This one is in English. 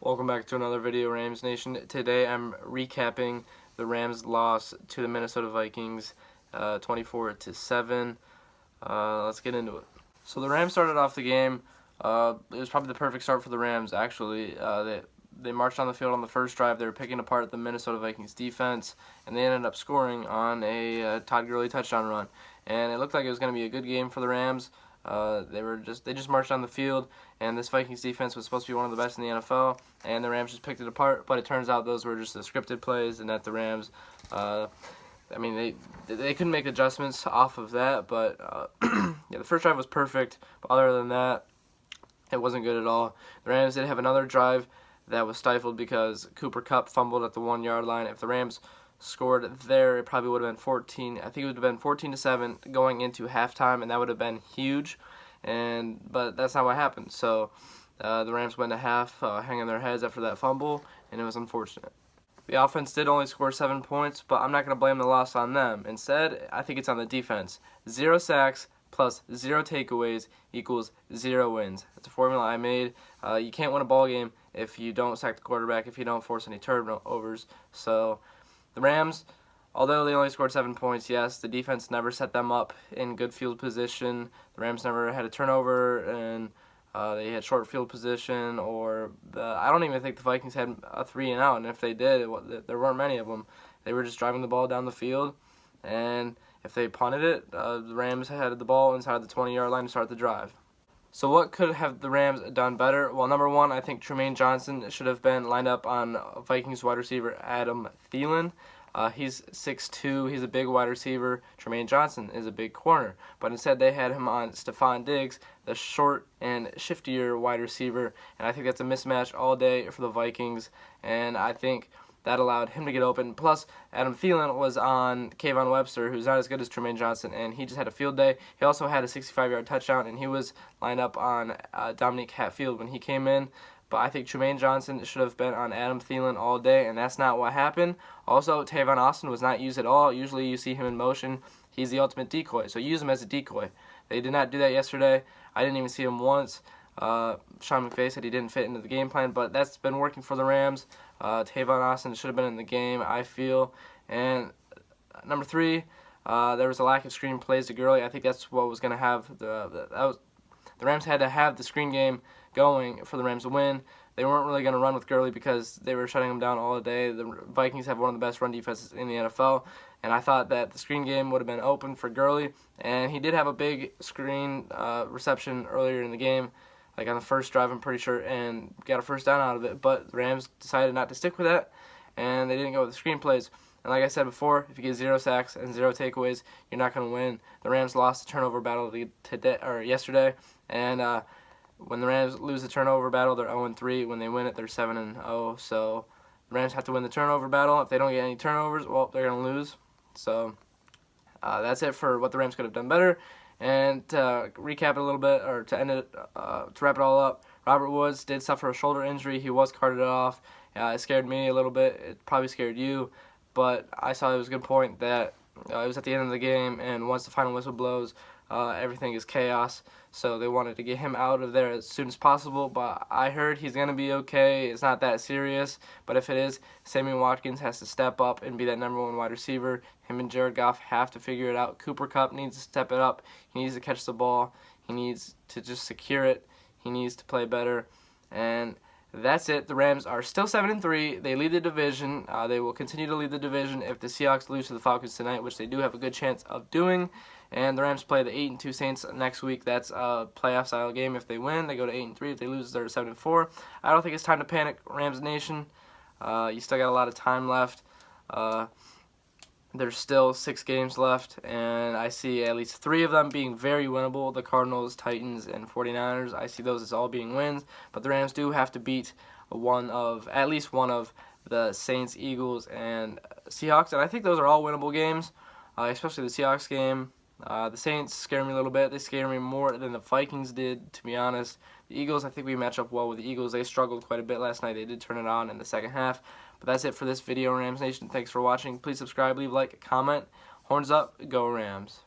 Welcome back to another video, Rams Nation. Today I'm recapping the Rams' loss to the Minnesota Vikings, 24-7. Let's get into it. So the Rams started off the game. It was probably the perfect start for the Rams, actually. They marched on the field on the first drive. They were picking apart the Minnesota Vikings defense, and they ended up scoring on a Todd Gurley touchdown run. And it looked like it was going to be a good game for the Rams. They just marched on the field, and this Vikings defense was supposed to be one of the best in the NFL, and the Rams just picked it apart. But it turns out those were just the scripted plays, and that the Rams, they couldn't make adjustments off of that. But yeah, the first drive was perfect. But other than that, it wasn't good at all. The Rams did have another drive that was stifled because Cooper Kupp fumbled at the 1-yard line. If the Rams scored there, it probably would have been 14. I think it would have been 14-7 going into halftime, and that would have been huge. But that's not what happened. So the Rams went to half hanging their heads after that fumble, and it was unfortunate. The offense did only score 7 points, but I'm not going to blame the loss on them. Instead, I think it's on the defense. 0 sacks plus 0 takeaways equals 0 wins. That's a formula I made. You can't win a ball game if you don't sack the quarterback, if you don't force any turnovers. So the Rams, although they only scored 7 points, yes, the defense never set them up in good field position. The Rams never had a turnover, and they had short field position. I don't even think the Vikings had a 3-and-out, and if they did, there weren't many of them. They were just driving the ball down the field, and if they punted it, the Rams had the ball inside the 20-yard line to start the drive. So what could have the Rams done better? Well, number one, I think Trumaine Johnson should have been lined up on Vikings wide receiver Adam Thielen. He's 6'2", he's a big wide receiver. Trumaine Johnson is a big corner. But instead they had him on Stephon Diggs, the short and shiftier wide receiver. And I think that's a mismatch all day for the Vikings. And I think that allowed him to get open. Plus, Adam Thielen was on Kayvon Webster, who's not as good as Trumaine Johnson, and he just had a field day. He also had a 65-yard touchdown, and he was lined up on Dominique Hatfield when he came in. But I think Trumaine Johnson should have been on Adam Thielen all day, and that's not what happened. Also, Tavon Austin was not used at all. Usually you see him in motion. He's the ultimate decoy, so use him as a decoy. They did not do that yesterday. I didn't even see him once. Sean McVay said he didn't fit into the game plan, but that's been working for the Rams. Tavon Austin should have been in the game, I feel. And number three, there was a lack of screen plays to Gurley. I think that's what was going to have the Rams had to have the screen game going for the Rams to win. They weren't really going to run with Gurley because they were shutting him down all day. The Vikings have one of the best run defenses in the NFL, and I thought that the screen game would have been open for Gurley, and he did have a big screen reception earlier in the game, like on the first drive, I'm pretty sure, and got a first down out of it. But the Rams decided not to stick with that, and they didn't go with the screen plays. And like I said before, if you get 0 sacks and 0 takeaways, you're not going to win. The Rams lost the turnover battle yesterday, and when the Rams lose the turnover battle, they're 0-3. When they win it, they're 7-0. So the Rams have to win the turnover battle. If they don't get any turnovers, well, they're going to lose. So that's it for what the Rams could have done better. And to recap it a little bit, or to end it, to wrap it all up, Robert Woods did suffer a shoulder injury. He was carted off. It scared me a little bit. It probably scared you. But I saw it was a good point that it was at the end of the game, and once the final whistle blows, everything is chaos. So they wanted to get him out of there as soon as possible. But I heard he's going to be okay. It's not that serious. But if it is, Sammy Watkins has to step up and be that #1 wide receiver. Him and Jared Goff have to figure it out. Cooper Kupp needs to step it up. He needs to catch the ball. He needs to just secure it. He needs to play better. And that's it. The Rams are still 7-3. They lead the division. They will continue to lead the division if the Seahawks lose to the Falcons tonight, which they do have a good chance of doing. And the Rams play the 8-2 Saints next week. That's a playoff-style game. If they win, they go to 8-3. If they lose, they're 7-4. I don't think it's time to panic, Rams Nation. You still got a lot of time left. There's still 6 games left, and I see at least 3 of them being very winnable. The Cardinals, Titans, and 49ers. I see those as all being wins, but the Rams do have to beat at least one of the Saints, Eagles, and Seahawks, and I think those are all winnable games, especially the Seahawks game. The Saints scare me a little bit. They scare me more than the Vikings did, to be honest. The Eagles, I think we match up well with the Eagles. They struggled quite a bit last night. They did turn it on in the second half. But that's it for this video, Rams Nation. Thanks for watching. Please subscribe, leave a like, comment. Horns up, go Rams.